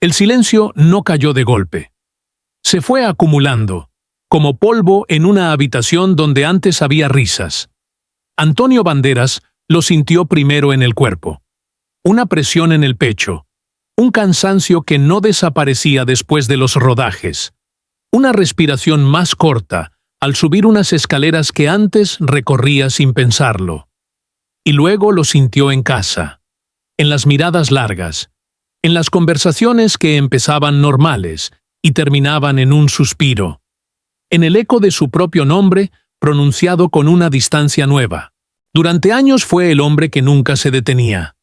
El silencio no cayó de golpe. Se fue acumulando, como polvo en una habitación donde antes había risas. Antonio Banderas lo sintió primero en el cuerpo. Una presión en el pecho, un cansancio que no desaparecía después de los rodajes, una respiración más corta al subir unas escaleras que antes recorría sin pensarlo. Y luego lo sintió en casa, en las miradas largas, en las conversaciones que empezaban normales y terminaban en un suspiro, en el eco de su propio nombre pronunciado con una distancia nueva. Durante años fue el hombre que nunca se detenía,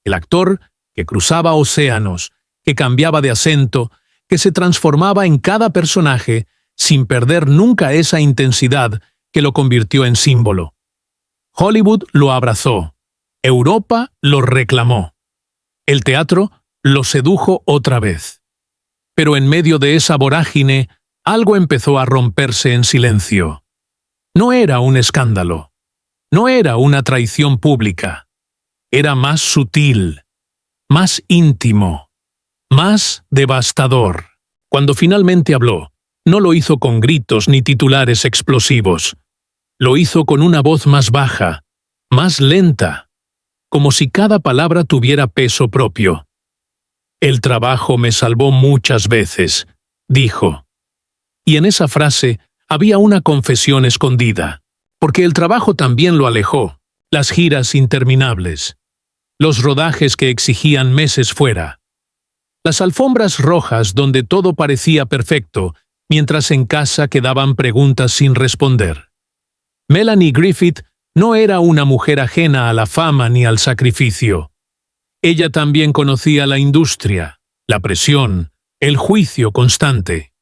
el actor que cruzaba océanos, que cambiaba de acento, que se transformaba en cada personaje sin perder nunca esa intensidad que lo convirtió en símbolo. Hollywood lo abrazó, Europa lo reclamó, el teatro lo sedujo otra vez. Pero en medio de esa vorágine, algo empezó a romperse en silencio. No era un escándalo, no era una traición pública, era más sutil, más íntimo, más devastador. Cuando finalmente habló, no lo hizo con gritos ni titulares explosivos. Lo hizo con una voz más baja, más lenta, como si cada palabra tuviera peso propio. El trabajo me salvó muchas veces, dijo. Y en esa frase había una confesión escondida, porque el trabajo también lo alejó, las giras interminables, los rodajes que exigían meses fuera, las alfombras rojas donde todo parecía perfecto, mientras en casa quedaban preguntas sin responder. Melanie Griffith no era una mujer ajena a la fama ni al sacrificio. Ella también conocía la industria, la presión, el juicio constante.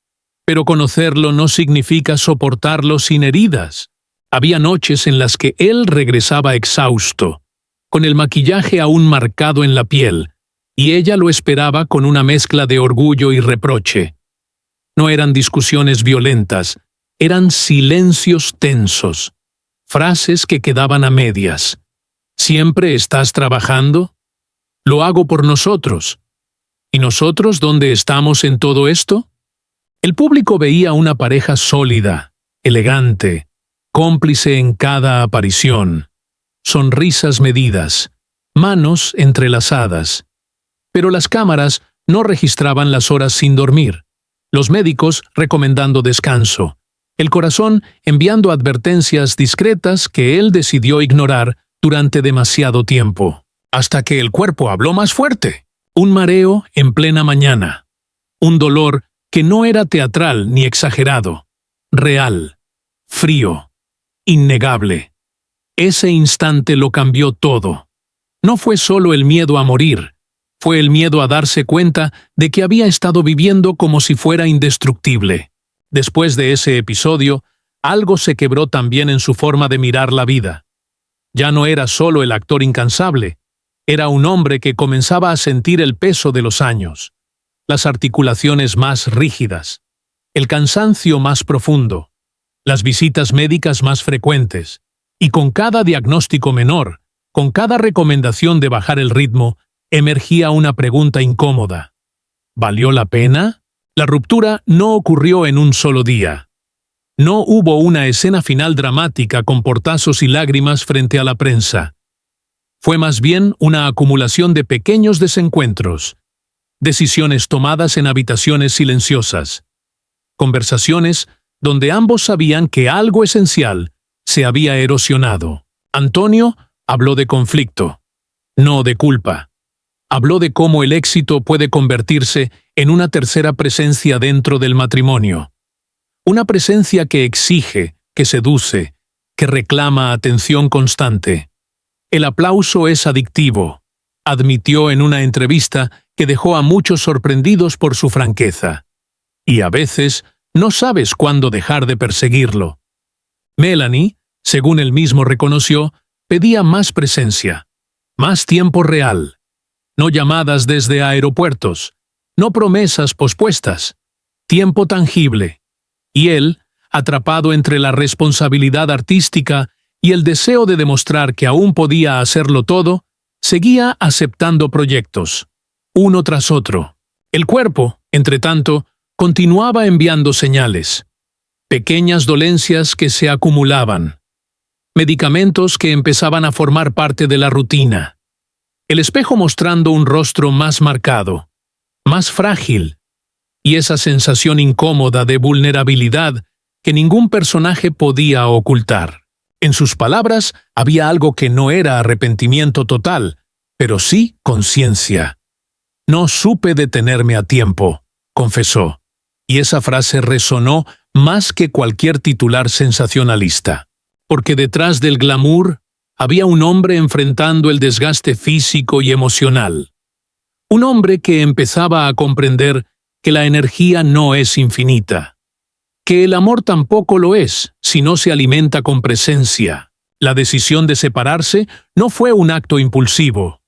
Pero conocerlo no significa soportarlo sin heridas. Había noches en las que él regresaba exhausto, con el maquillaje aún marcado en la piel, y ella lo esperaba con una mezcla de orgullo y reproche. No eran discusiones violentas, eran silencios tensos, frases que quedaban a medias. ¿Siempre estás trabajando? Lo hago por nosotros. ¿Y nosotros dónde estamos en todo esto? El público veía una pareja sólida, elegante, cómplice en cada aparición, sonrisas medidas, manos entrelazadas. Pero las cámaras no registraban las horas sin dormir, los médicos recomendando descanso, el corazón enviando advertencias discretas que él decidió ignorar durante demasiado tiempo, hasta que el cuerpo habló más fuerte. Un mareo en plena mañana, un dolor que no era teatral ni exagerado, real, frío, innegable. Ese instante lo cambió todo. No fue solo el miedo a morir, fue el miedo a darse cuenta de que había estado viviendo como si fuera indestructible. Después de ese episodio, algo se quebró también en su forma de mirar la vida. Ya no era solo el actor incansable, era un hombre que comenzaba a sentir el peso de los años, las articulaciones más rígidas, el cansancio más profundo, las visitas médicas más frecuentes, y con cada diagnóstico menor, con cada recomendación de bajar el ritmo, emergía una pregunta incómoda. ¿Valió la pena? La ruptura no ocurrió en un solo día. No hubo una escena final dramática con portazos y lágrimas frente a la prensa. Fue más bien una acumulación de pequeños desencuentros, decisiones tomadas en habitaciones silenciosas, conversaciones donde ambos sabían que algo esencial se había erosionado. Antonio habló de conflicto, no de culpa. Habló de cómo el éxito puede convertirse en una tercera presencia dentro del matrimonio. Una presencia que exige, que seduce, que reclama atención constante. El aplauso es adictivo, admitió en una entrevista que dejó a muchos sorprendidos por su franqueza. Y a veces no sabes cuándo dejar de perseguirlo. Melanie, según él mismo reconoció, pedía más presencia, más tiempo real. No llamadas desde aeropuertos, no promesas pospuestas, tiempo tangible. Y él, atrapado entre la responsabilidad artística y el deseo de demostrar que aún podía hacerlo todo, seguía aceptando proyectos, uno tras otro. El cuerpo, entretanto, continuaba enviando señales. Pequeñas dolencias que se acumulaban. Medicamentos que empezaban a formar parte de la rutina. El espejo mostrando un rostro más marcado, más frágil, y esa sensación incómoda de vulnerabilidad que ningún personaje podía ocultar. En sus palabras había algo que no era arrepentimiento total, pero sí conciencia. No supe detenerme a tiempo, confesó, y esa frase resonó más que cualquier titular sensacionalista, porque detrás del glamour había un hombre enfrentando el desgaste físico y emocional. Un hombre que empezaba a comprender que la energía no es infinita, que el amor tampoco lo es si no se alimenta con presencia. La decisión de separarse no fue un acto impulsivo.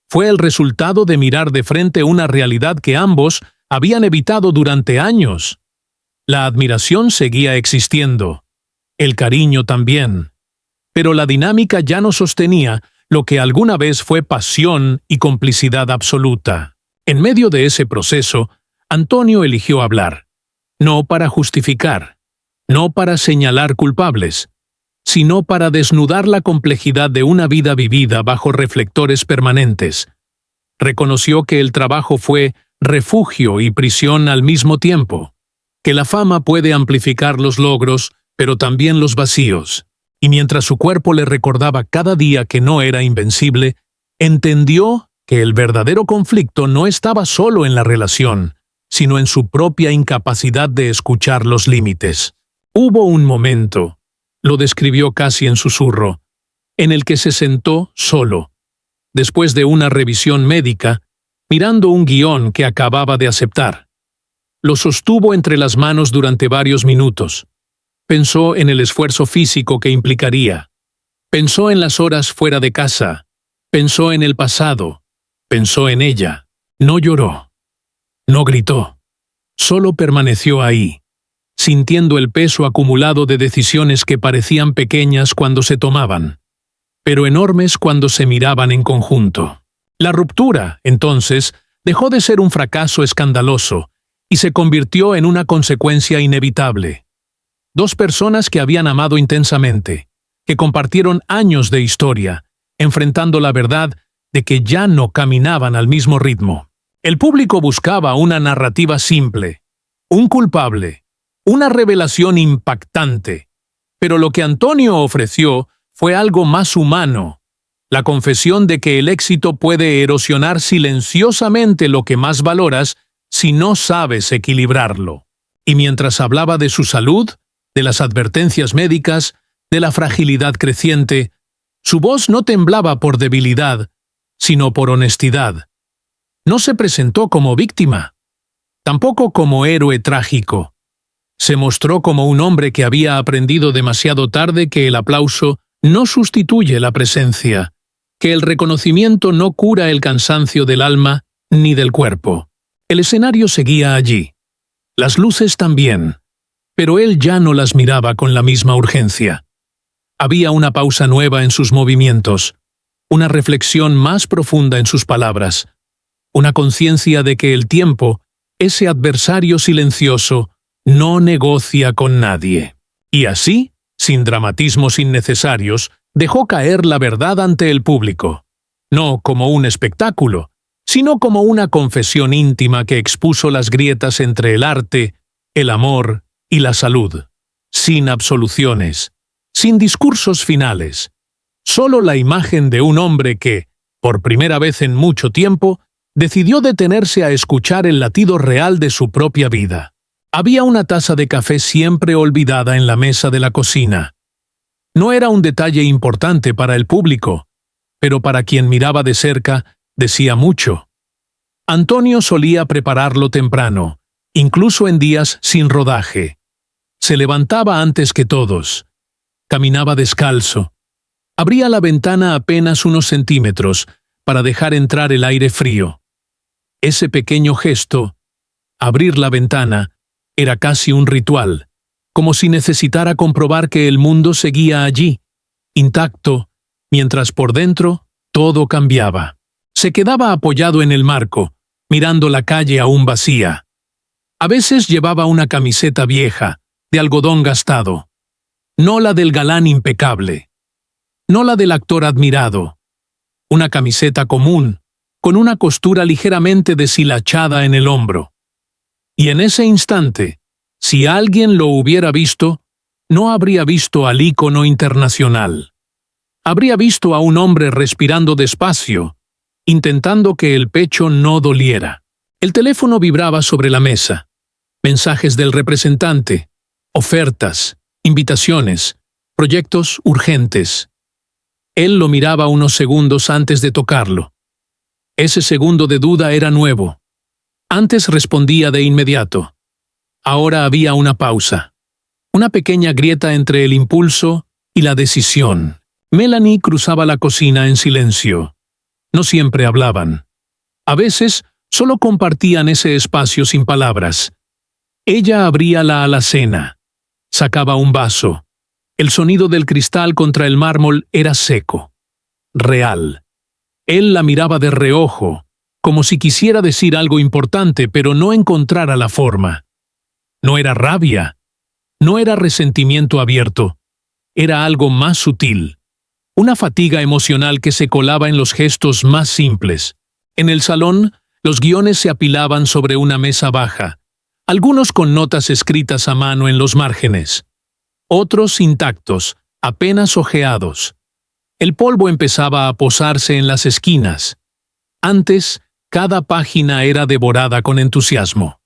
Fue el resultado de mirar de frente una realidad que ambos habían evitado durante años. La admiración seguía existiendo, el cariño también, pero la dinámica ya no sostenía lo que alguna vez fue pasión y complicidad absoluta. En medio de ese proceso, Antonio eligió hablar, no para justificar, no para señalar culpables, sino para desnudar la complejidad de una vida vivida bajo reflectores permanentes. Reconoció que el trabajo fue refugio y prisión al mismo tiempo, que la fama puede amplificar los logros, pero también los vacíos, y mientras su cuerpo le recordaba cada día que no era invencible, entendió que el verdadero conflicto no estaba solo en la relación, sino en su propia incapacidad de escuchar los límites. Hubo un momento, lo describió casi en susurro, en el que se sentó solo, después de una revisión médica, mirando un guión que acababa de aceptar. Lo sostuvo entre las manos durante varios minutos. Pensó en el esfuerzo físico que implicaría. Pensó en las horas fuera de casa. Pensó en el pasado. Pensó en ella. No lloró. No gritó. Solo permaneció ahí, sintiendo el peso acumulado de decisiones que parecían pequeñas cuando se tomaban, pero enormes cuando se miraban en conjunto. La ruptura, entonces, dejó de ser un fracaso escandaloso y se convirtió en una consecuencia inevitable. Dos personas que habían amado intensamente, que compartieron años de historia, enfrentando la verdad de que ya no caminaban al mismo ritmo. El público buscaba una narrativa simple, un culpable, una revelación impactante, pero lo que Antonio ofreció fue algo más humano, la confesión de que el éxito puede erosionar silenciosamente lo que más valoras si no sabes equilibrarlo. Y mientras hablaba de su salud, de las advertencias médicas, de la fragilidad creciente, su voz no temblaba por debilidad, sino por honestidad. No se presentó como víctima, tampoco como héroe trágico. Se mostró como un hombre que había aprendido demasiado tarde que el aplauso no sustituye la presencia, que el reconocimiento no cura el cansancio del alma ni del cuerpo. El escenario seguía allí, las luces también, pero él ya no las miraba con la misma urgencia. Había una pausa nueva en sus movimientos, una reflexión más profunda en sus palabras, una conciencia de que el tiempo, ese adversario silencioso, no negocia con nadie. Y así, sin dramatismos innecesarios, dejó caer la verdad ante el público, no como un espectáculo, sino como una confesión íntima que expuso las grietas entre el arte, el amor y la salud, sin absoluciones, sin discursos finales, solo la imagen de un hombre que, por primera vez en mucho tiempo, decidió detenerse a escuchar el latido real de su propia vida. Había una taza de café siempre olvidada en la mesa de la cocina. No era un detalle importante para el público, pero para quien miraba de cerca, decía mucho. Antonio solía prepararlo temprano, incluso en días sin rodaje. Se levantaba antes que todos. Caminaba descalzo. Abría la ventana apenas unos centímetros para dejar entrar el aire frío. Ese pequeño gesto, abrir la ventana, era casi un ritual, como si necesitara comprobar que el mundo seguía allí, intacto, mientras por dentro todo cambiaba. Se quedaba apoyado en el marco, mirando la calle aún vacía. A veces llevaba una camiseta vieja, de algodón gastado. No la del galán impecable. No la del actor admirado. Una camiseta común, con una costura ligeramente deshilachada en el hombro. Y en ese instante, si alguien lo hubiera visto, no habría visto al ícono internacional. Habría visto a un hombre respirando despacio, intentando que el pecho no doliera. El teléfono vibraba sobre la mesa. Mensajes del representante, ofertas, invitaciones, proyectos urgentes. Él lo miraba unos segundos antes de tocarlo. Ese segundo de duda era nuevo. Antes respondía de inmediato. Ahora había una pausa. Una pequeña grieta entre el impulso y la decisión. Melanie cruzaba la cocina en silencio. No siempre hablaban. A veces solo compartían ese espacio sin palabras. Ella abría la alacena. Sacaba un vaso. El sonido del cristal contra el mármol era seco. Real. Él la miraba de reojo, como si quisiera decir algo importante, pero no encontrara la forma. No era rabia. No era resentimiento abierto. Era algo más sutil. Una fatiga emocional que se colaba en los gestos más simples. En el salón, los guiones se apilaban sobre una mesa baja, algunos con notas escritas a mano en los márgenes. Otros intactos, apenas hojeados. El polvo empezaba a posarse en las esquinas. Antes, cada página era devorada con entusiasmo.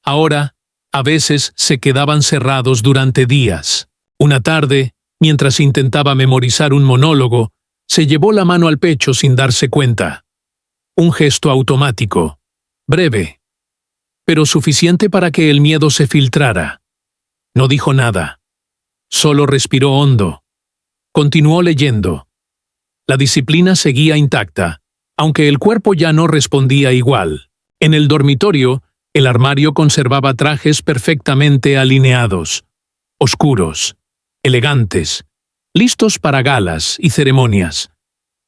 Ahora, a veces se quedaban cerrados durante días. Una tarde, mientras intentaba memorizar un monólogo, se llevó la mano al pecho sin darse cuenta. Un gesto automático, breve, pero suficiente para que el miedo se filtrara. No dijo nada. Solo respiró hondo. Continuó leyendo. La disciplina seguía intacta, aunque el cuerpo ya no respondía igual. En el dormitorio, el armario conservaba trajes perfectamente alineados, oscuros, elegantes, listos para galas y ceremonias.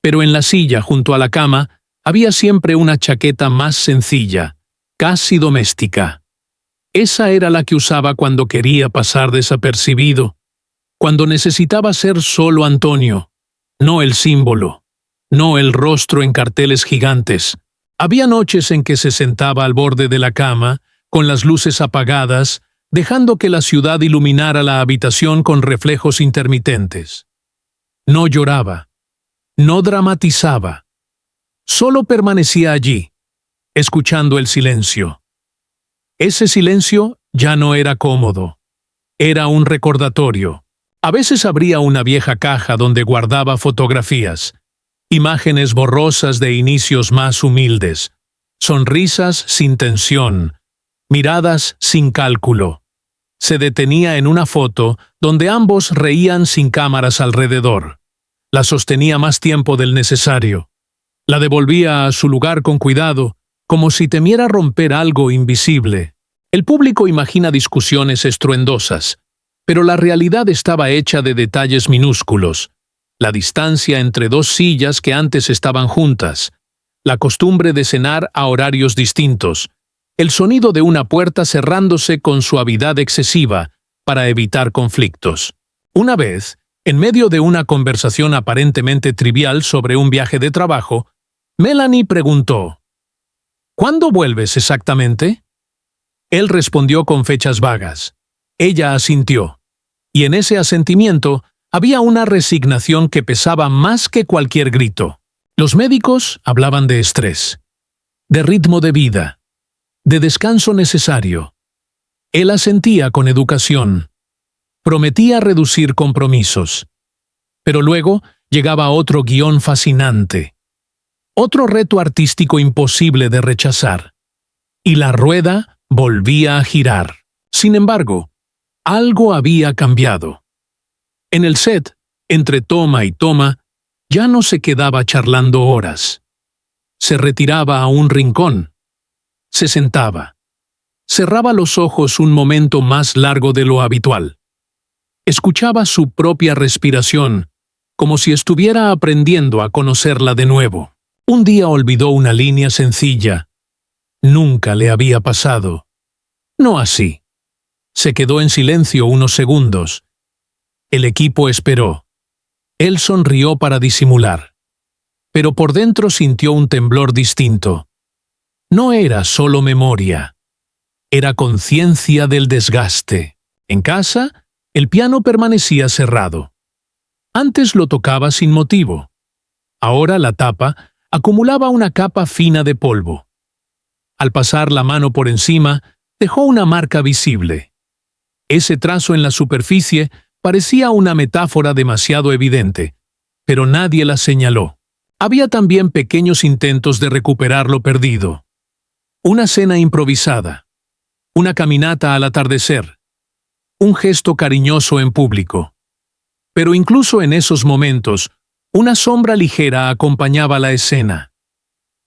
Pero en la silla junto a la cama había siempre una chaqueta más sencilla, casi doméstica. Esa era la que usaba cuando quería pasar desapercibido, cuando necesitaba ser solo Antonio, no el símbolo, no el rostro en carteles gigantes. Había noches en que se sentaba al borde de la cama, con las luces apagadas, dejando que la ciudad iluminara la habitación con reflejos intermitentes. No lloraba, no dramatizaba, solo permanecía allí, escuchando el silencio. Ese silencio ya no era cómodo, era un recordatorio. A veces abría una vieja caja donde guardaba fotografías, imágenes borrosas de inicios más humildes, sonrisas sin tensión, miradas sin cálculo. Se detenía en una foto donde ambos reían sin cámaras alrededor. La sostenía más tiempo del necesario. La devolvía a su lugar con cuidado, como si temiera romper algo invisible. El público imagina discusiones estruendosas, pero la realidad estaba hecha de detalles minúsculos. La distancia entre dos sillas que antes estaban juntas, la costumbre de cenar a horarios distintos, el sonido de una puerta cerrándose con suavidad excesiva para evitar conflictos. Una vez, en medio de una conversación aparentemente trivial sobre un viaje de trabajo, Melanie preguntó: ¿Cuándo vuelves exactamente? Él respondió con fechas vagas. Ella asintió, y en ese asentimiento había una resignación que pesaba más que cualquier grito. Los médicos hablaban de estrés, de ritmo de vida, de descanso necesario. Él asentía con educación. Prometía reducir compromisos. Pero luego llegaba otro guión fascinante. Otro reto artístico imposible de rechazar. Y la rueda volvía a girar. Sin embargo, algo había cambiado. En el set, entre toma y toma, ya no se quedaba charlando horas. Se retiraba a un rincón. Se sentaba. Cerraba los ojos un momento más largo de lo habitual. Escuchaba su propia respiración, como si estuviera aprendiendo a conocerla de nuevo. Un día olvidó una línea sencilla, Nunca le había pasado. No así. Se quedó en silencio unos segundos. El equipo esperó. Él sonrió para disimular. Pero por dentro sintió un temblor distinto. No era solo memoria. Era conciencia del desgaste. En casa, el piano permanecía cerrado. Antes lo tocaba sin motivo. Ahora la tapa acumulaba una capa fina de polvo. Al pasar la mano por encima, dejó una marca visible. Ese trazo en la superficie parecía una metáfora demasiado evidente, pero nadie la señaló. Había también pequeños intentos de recuperar lo perdido. Una cena improvisada, una caminata al atardecer, un gesto cariñoso en público. Pero incluso en esos momentos, una sombra ligera acompañaba la escena,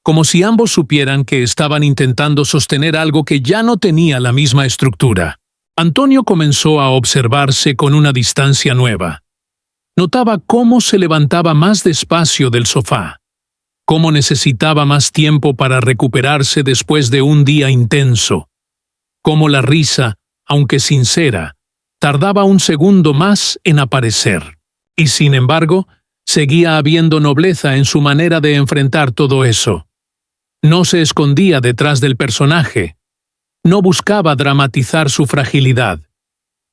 como si ambos supieran que estaban intentando sostener algo que ya no tenía la misma estructura. Antonio comenzó a observarse con una distancia nueva. Notaba cómo se levantaba más despacio del sofá, cómo necesitaba más tiempo para recuperarse después de un día intenso, cómo la risa, aunque sincera, tardaba un segundo más en aparecer. Y sin embargo, seguía habiendo nobleza en su manera de enfrentar todo eso. No se escondía detrás del personaje. No buscaba dramatizar su fragilidad.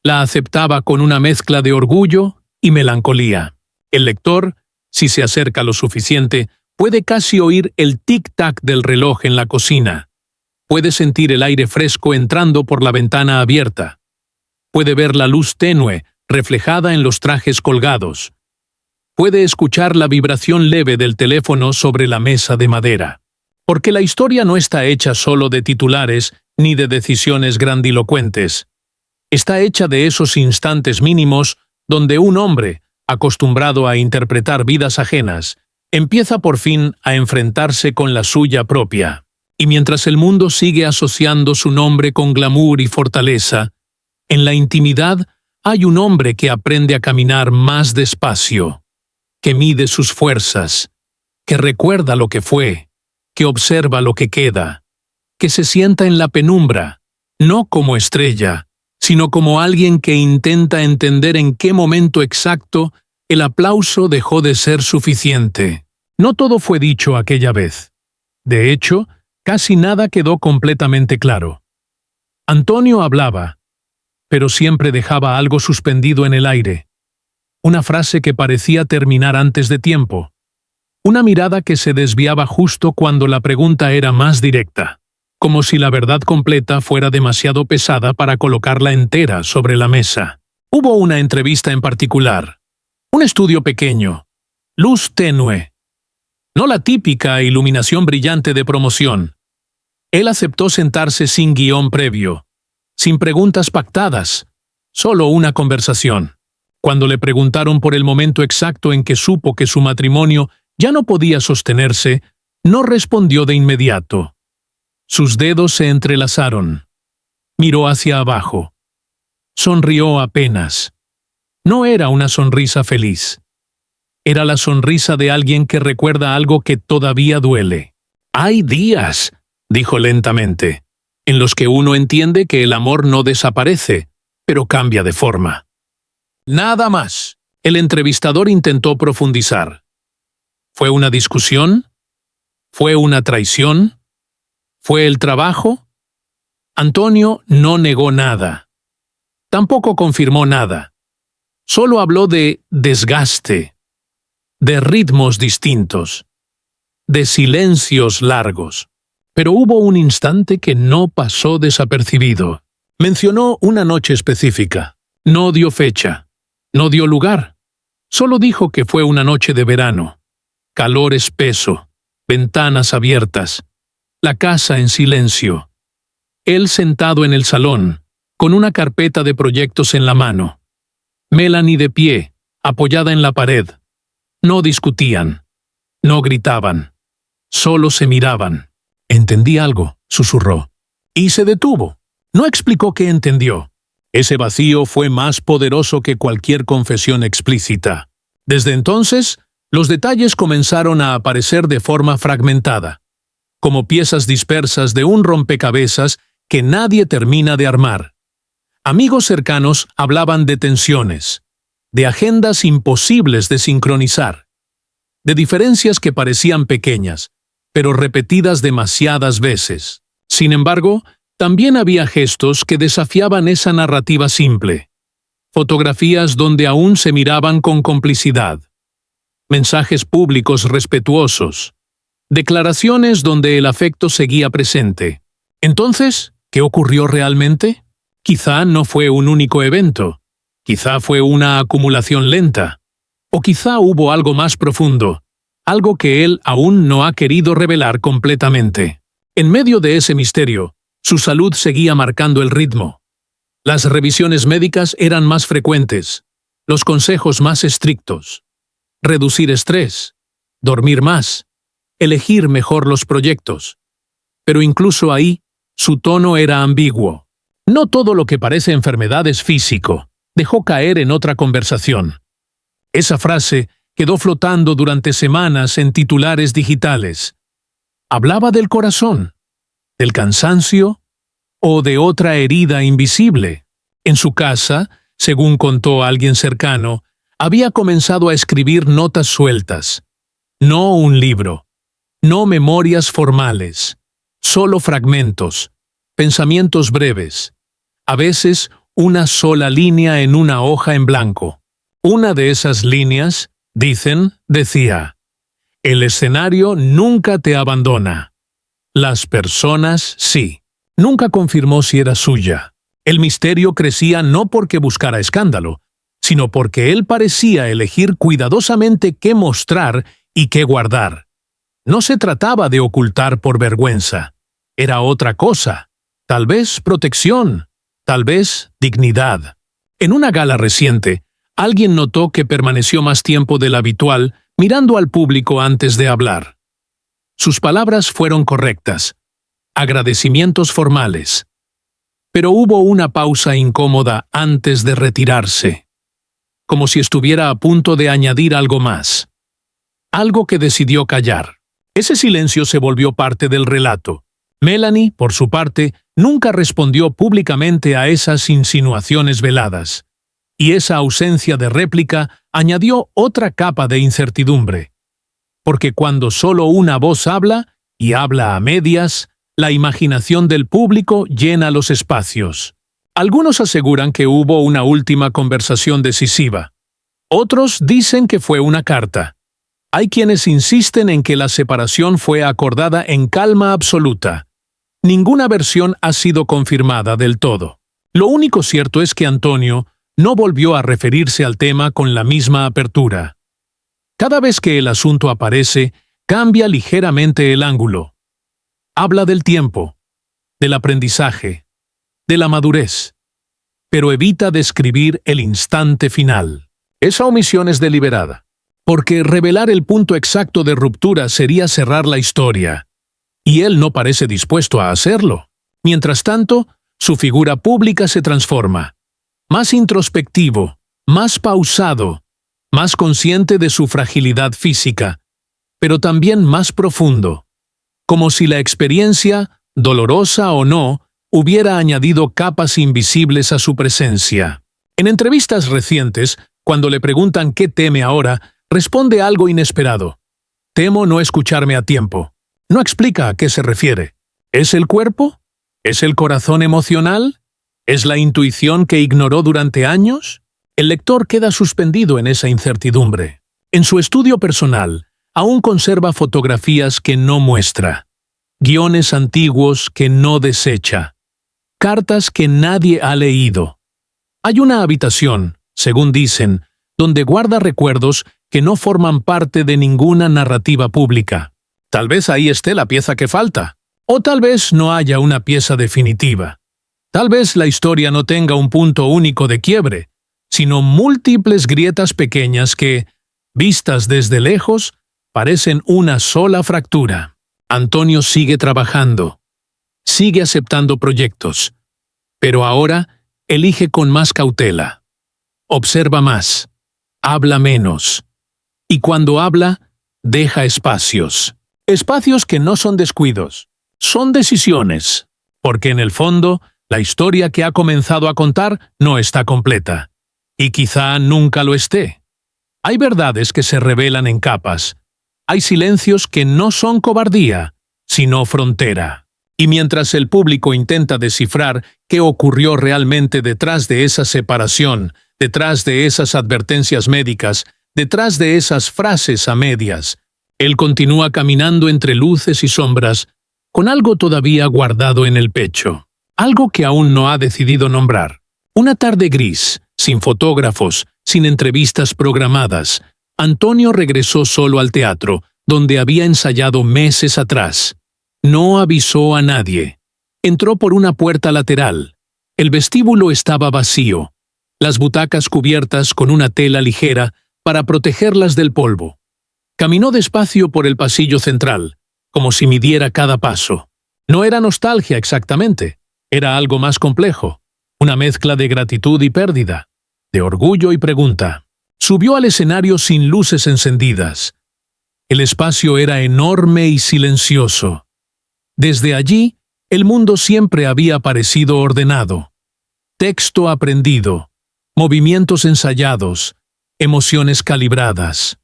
La aceptaba con una mezcla de orgullo y melancolía. El lector, si se acerca lo suficiente, puede casi oír el tic-tac del reloj en la cocina. Puede sentir el aire fresco entrando por la ventana abierta. Puede ver la luz tenue reflejada en los trajes colgados. Puede escuchar la vibración leve del teléfono sobre la mesa de madera. Porque la historia no está hecha solo de titulares ni de decisiones grandilocuentes. Está hecha de esos instantes mínimos donde un hombre, acostumbrado a interpretar vidas ajenas, empieza por fin a enfrentarse con la suya propia. Y mientras el mundo sigue asociando su nombre con glamour y fortaleza, en la intimidad hay un hombre que aprende a caminar más despacio, que mide sus fuerzas, que recuerda lo que fue, que observa lo que queda, que se sienta en la penumbra, no como estrella, sino como alguien que intenta entender en qué momento exacto el aplauso dejó de ser suficiente. No todo fue dicho aquella vez. De hecho, casi nada quedó completamente claro. Antonio hablaba, pero siempre dejaba algo suspendido en el aire. Una frase que parecía terminar antes de tiempo. Una mirada que se desviaba justo cuando la pregunta era más directa, como si la verdad completa fuera demasiado pesada para colocarla entera sobre la mesa. Hubo una entrevista en particular, un estudio pequeño, luz tenue, no la típica iluminación brillante de promoción. Él aceptó sentarse sin guión previo, sin preguntas pactadas, solo una conversación. Cuando le preguntaron por el momento exacto en que supo que su matrimonio ya no podía sostenerse, no respondió de inmediato. Sus dedos se entrelazaron. Miró hacia abajo. Sonrió apenas. No era una sonrisa feliz. Era la sonrisa de alguien que recuerda algo que todavía duele. «Hay días», dijo lentamente, «en los que uno entiende que el amor no desaparece, pero cambia de forma». Nada más. El entrevistador intentó profundizar. ¿Fue una discusión? ¿Fue una traición? ¿Fue el trabajo? Antonio no negó nada. Tampoco confirmó nada. Solo habló de desgaste, de ritmos distintos, de silencios largos. Pero hubo un instante que no pasó desapercibido. Mencionó una noche específica. No dio fecha. No dio lugar. Solo dijo que fue una noche de verano. Calor espeso, ventanas abiertas, la casa en silencio. Él sentado en el salón, con una carpeta de proyectos en la mano. Melanie de pie, apoyada en la pared. No discutían, no gritaban, solo se miraban. «Entendí algo», susurró. Y se detuvo. No explicó qué entendió. Ese vacío fue más poderoso que cualquier confesión explícita. Desde entonces, los detalles comenzaron a aparecer de forma fragmentada. como piezas dispersas de un rompecabezas que nadie termina de armar. Amigos cercanos hablaban de tensiones, de agendas imposibles de sincronizar, de diferencias que parecían pequeñas, pero repetidas demasiadas veces. Sin embargo, también había gestos que desafiaban esa narrativa simple. Fotografías donde aún se miraban con complicidad. Mensajes públicos respetuosos. Declaraciones donde el afecto seguía presente. Entonces, ¿qué ocurrió realmente? Quizá no fue un único evento. Quizá fue una acumulación lenta. O quizá hubo algo más profundo, algo que él aún no ha querido revelar completamente. En medio de ese misterio, su salud seguía marcando el ritmo. Las revisiones médicas eran más frecuentes, los consejos más estrictos. Reducir estrés, dormir más, elegir mejor los proyectos. Pero incluso ahí, su tono era ambiguo. No todo lo que parece enfermedad es físico, dejó caer en otra conversación. Esa frase quedó flotando durante semanas en titulares digitales. ¿Hablaba del corazón, del cansancio o de otra herida invisible? En su casa, según contó alguien cercano, había comenzado a escribir notas sueltas. No un libro, no memorias formales, solo fragmentos, pensamientos breves, a veces una sola línea en una hoja en blanco. Una de esas líneas, decía: el escenario nunca te abandona. Las personas sí. Nunca confirmó si era suya. El misterio crecía no porque buscara escándalo, sino porque él parecía elegir cuidadosamente qué mostrar y qué guardar. No se trataba de ocultar por vergüenza. Era otra cosa. Tal vez protección, tal vez dignidad. En una gala reciente, alguien notó que permaneció más tiempo del habitual mirando al público antes de hablar. Sus palabras fueron correctas, agradecimientos formales. Pero hubo una pausa incómoda antes de retirarse, como si estuviera a punto de añadir algo más. Algo que decidió callar. Ese silencio se volvió parte del relato. Melanie, por su parte, nunca respondió públicamente a esas insinuaciones veladas. Y esa ausencia de réplica añadió otra capa de incertidumbre. Porque cuando solo una voz habla, y habla a medias, la imaginación del público llena los espacios. Algunos aseguran que hubo una última conversación decisiva. Otros dicen que fue una carta. Hay quienes insisten en que la separación fue acordada en calma absoluta. Ninguna versión ha sido confirmada del todo. Lo único cierto es que Antonio no volvió a referirse al tema con la misma apertura. Cada vez que el asunto aparece, cambia ligeramente el ángulo. Habla del tiempo, del aprendizaje, de la madurez, pero evita describir el instante final. Esa omisión es deliberada, porque revelar el punto exacto de ruptura sería cerrar la historia, y él no parece dispuesto a hacerlo. Mientras tanto, su figura pública se transforma. Más introspectivo, más pausado, más consciente de su fragilidad física, pero también más profundo, como si la experiencia, dolorosa o no, hubiera añadido capas invisibles a su presencia. En entrevistas recientes, cuando le preguntan qué teme ahora, responde algo inesperado. Temo no escucharme a tiempo. No explica a qué se refiere. ¿Es el cuerpo? ¿Es el corazón emocional? ¿Es la intuición que ignoró durante años? El lector queda suspendido en esa incertidumbre. En su estudio personal, aún conserva fotografías que no muestra, guiones antiguos que no desecha, cartas que nadie ha leído. Hay una habitación, según dicen, donde guarda recuerdos que no forman parte de ninguna narrativa pública. Tal vez ahí esté la pieza que falta, o tal vez no haya una pieza definitiva. Tal vez la historia no tenga un punto único de quiebre, sino múltiples grietas pequeñas que, vistas desde lejos, parecen una sola fractura. Antonio sigue trabajando, sigue aceptando proyectos, pero ahora elige con más cautela. Observa más, habla menos, y cuando habla, deja espacios. Espacios que no son descuidos, son decisiones, porque en el fondo, la historia que ha comenzado a contar no está completa, y quizá nunca lo esté. Hay verdades que se revelan en capas, hay silencios que no son cobardía, sino frontera. Y mientras el público intenta descifrar qué ocurrió realmente detrás de esa separación, detrás de esas advertencias médicas, detrás de esas frases a medias, él continúa caminando entre luces y sombras, con algo todavía guardado en el pecho, algo que aún no ha decidido nombrar. Una tarde gris, sin fotógrafos, sin entrevistas programadas, Antonio regresó solo al teatro, donde había ensayado meses atrás. No avisó a nadie. Entró por una puerta lateral. El vestíbulo estaba vacío, las butacas cubiertas con una tela ligera para protegerlas del polvo. Caminó despacio por el pasillo central, como si midiera cada paso. No era nostalgia exactamente, era algo más complejo, una mezcla de gratitud y pérdida, de orgullo y pregunta. Subió al escenario sin luces encendidas. El espacio era enorme y silencioso. Desde allí, el mundo siempre había parecido ordenado. Texto aprendido, movimientos ensayados, emociones calibradas.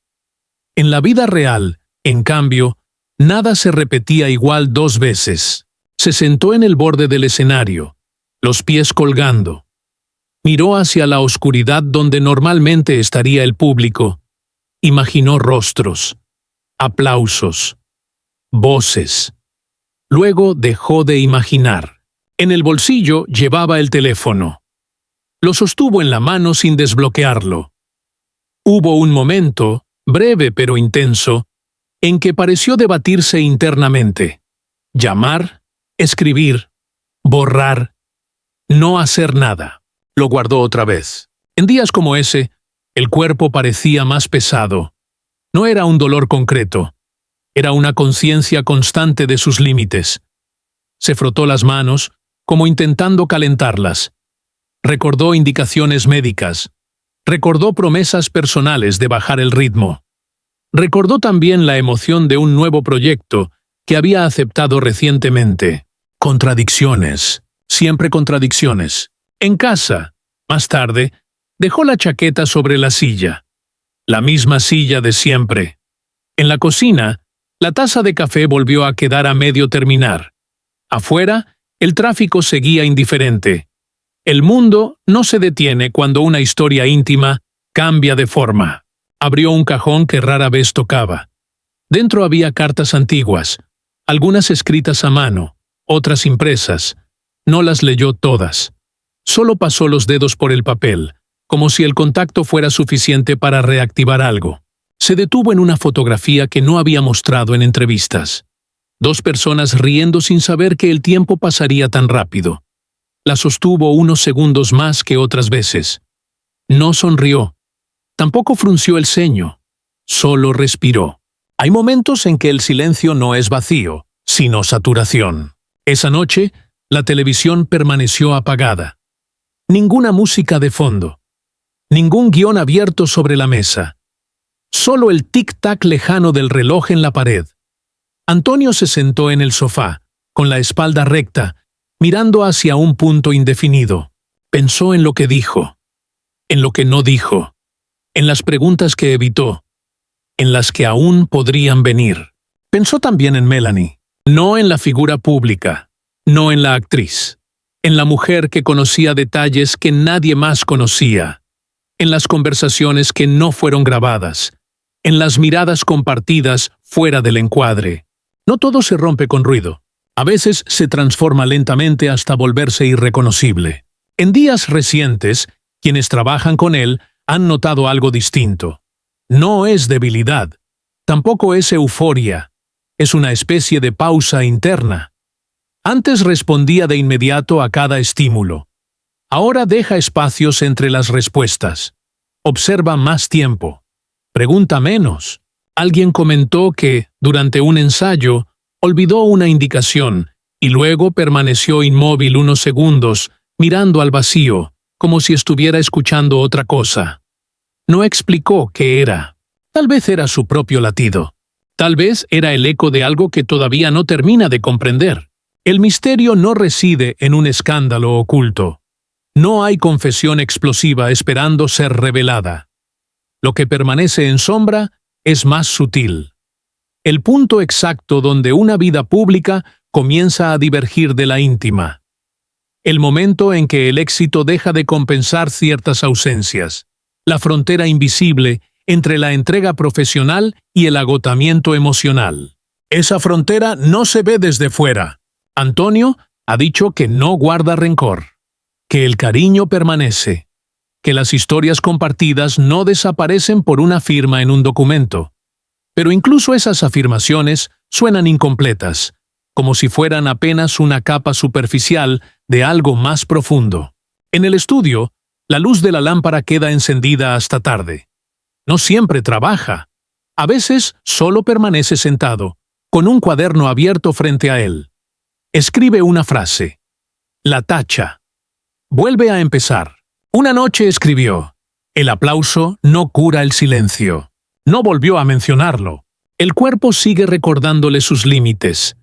En la vida real, en cambio, nada se repetía igual dos veces. Se sentó en el borde del escenario, los pies colgando. Miró hacia la oscuridad donde normalmente estaría el público. Imaginó rostros, aplausos, voces. Luego dejó de imaginar. En el bolsillo llevaba el teléfono. Lo sostuvo en la mano sin desbloquearlo. Hubo un momento, breve pero intenso, en que pareció debatirse internamente. Llamar, escribir, borrar, no hacer nada. Lo guardó otra vez. En días como ese, el cuerpo parecía más pesado. No era un dolor concreto. Era una conciencia constante de sus límites. Se frotó las manos, como intentando calentarlas. Recordó indicaciones médicas. Recordó promesas personales de bajar el ritmo. Recordó también la emoción de un nuevo proyecto que había aceptado recientemente. Contradicciones. Siempre contradicciones. En casa, más tarde, dejó la chaqueta sobre la silla. La misma silla de siempre. En la cocina, la taza de café volvió a quedar a medio terminar. Afuera, el tráfico seguía indiferente. El mundo no se detiene cuando una historia íntima cambia de forma. Abrió un cajón que rara vez tocaba. Dentro había cartas antiguas, algunas escritas a mano, otras impresas. No las leyó todas. Solo pasó los dedos por el papel, como si el contacto fuera suficiente para reactivar algo. Se detuvo en una fotografía que no había mostrado en entrevistas. Dos personas riendo sin saber que el tiempo pasaría tan rápido. La sostuvo unos segundos más que otras veces. No sonrió. Tampoco frunció el ceño. Solo respiró. Hay momentos en que el silencio no es vacío, sino saturación. Esa noche, la televisión permaneció apagada. Ninguna música de fondo. Ningún guión abierto sobre la mesa. Solo el tic-tac lejano del reloj en la pared. Antonio se sentó en el sofá, con la espalda recta, mirando hacia un punto indefinido. Pensó en lo que dijo, en lo que no dijo, en las preguntas que evitó, en las que aún podrían venir. Pensó también en Melanie, no en la figura pública, no en la actriz, en la mujer que conocía detalles que nadie más conocía, en las conversaciones que no fueron grabadas, en las miradas compartidas fuera del encuadre. No todo se rompe con ruido. A veces se transforma lentamente hasta volverse irreconocible. En días recientes, quienes trabajan con él han notado algo distinto. No es debilidad, tampoco es euforia, es una especie de pausa interna. Antes respondía de inmediato a cada estímulo. Ahora deja espacios entre las respuestas. Observa más tiempo. Pregunta menos. Alguien comentó que, durante un ensayo, olvidó una indicación y luego permaneció inmóvil unos segundos, mirando al vacío, como si estuviera escuchando otra cosa. No explicó qué era. Tal vez era su propio latido. Tal vez era el eco de algo que todavía no termina de comprender. El misterio no reside en un escándalo oculto. No hay confesión explosiva esperando ser revelada. Lo que permanece en sombra es más sutil. El punto exacto donde una vida pública comienza a divergir de la íntima. El momento en que el éxito deja de compensar ciertas ausencias. La frontera invisible entre la entrega profesional y el agotamiento emocional. Esa frontera no se ve desde fuera. Antonio ha dicho que no guarda rencor, que el cariño permanece, que las historias compartidas no desaparecen por una firma en un documento. Pero incluso esas afirmaciones suenan incompletas, como si fueran apenas una capa superficial de algo más profundo. En el estudio, la luz de la lámpara queda encendida hasta tarde. No siempre trabaja. A veces solo permanece sentado, con un cuaderno abierto frente a él. Escribe una frase. La tacha. Vuelve a empezar. Una noche escribió: el aplauso no cura el silencio. No volvió a mencionarlo. El cuerpo sigue recordándole sus límites.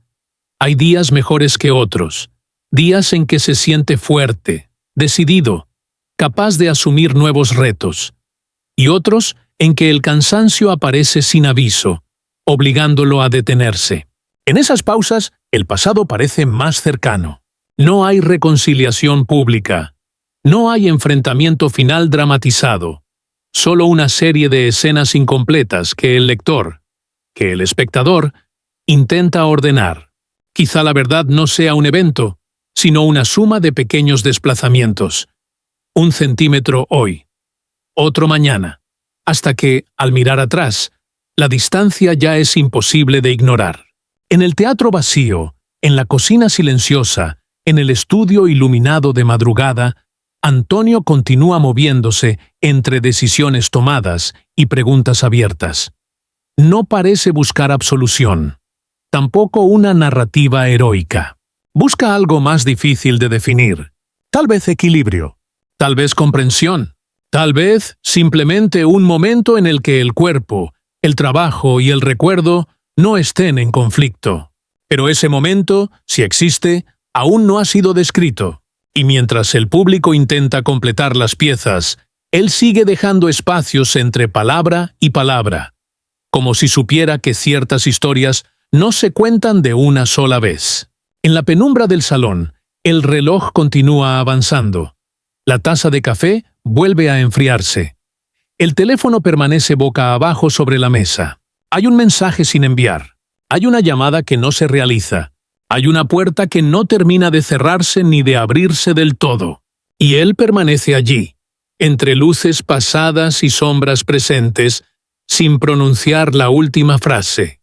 Hay días mejores que otros. Días en que se siente fuerte, decidido, capaz de asumir nuevos retos. Y otros en que el cansancio aparece sin aviso, obligándolo a detenerse. En esas pausas, el pasado parece más cercano. No hay reconciliación pública. No hay enfrentamiento final dramatizado. Solo una serie de escenas incompletas que el lector, que el espectador, intenta ordenar. Quizá la verdad no sea un evento, sino una suma de pequeños desplazamientos. 1 centímetro hoy, otro mañana, hasta que, al mirar atrás, la distancia ya es imposible de ignorar. En el teatro vacío, en la cocina silenciosa, en el estudio iluminado de madrugada, Antonio continúa moviéndose entre decisiones tomadas y preguntas abiertas. No parece buscar absolución, tampoco una narrativa heroica. Busca algo más difícil de definir, tal vez equilibrio, tal vez comprensión, tal vez simplemente un momento en el que el cuerpo, el trabajo y el recuerdo no estén en conflicto. Pero ese momento, si existe, aún no ha sido descrito. Y mientras el público intenta completar las piezas, él sigue dejando espacios entre palabra y palabra, como si supiera que ciertas historias no se cuentan de una sola vez. En la penumbra del salón, el reloj continúa avanzando. La taza de café vuelve a enfriarse. El teléfono permanece boca abajo sobre la mesa. Hay un mensaje sin enviar. Hay una llamada que no se realiza. Hay una puerta que no termina de cerrarse ni de abrirse del todo. Y él permanece allí, entre luces pasadas y sombras presentes, sin pronunciar la última frase.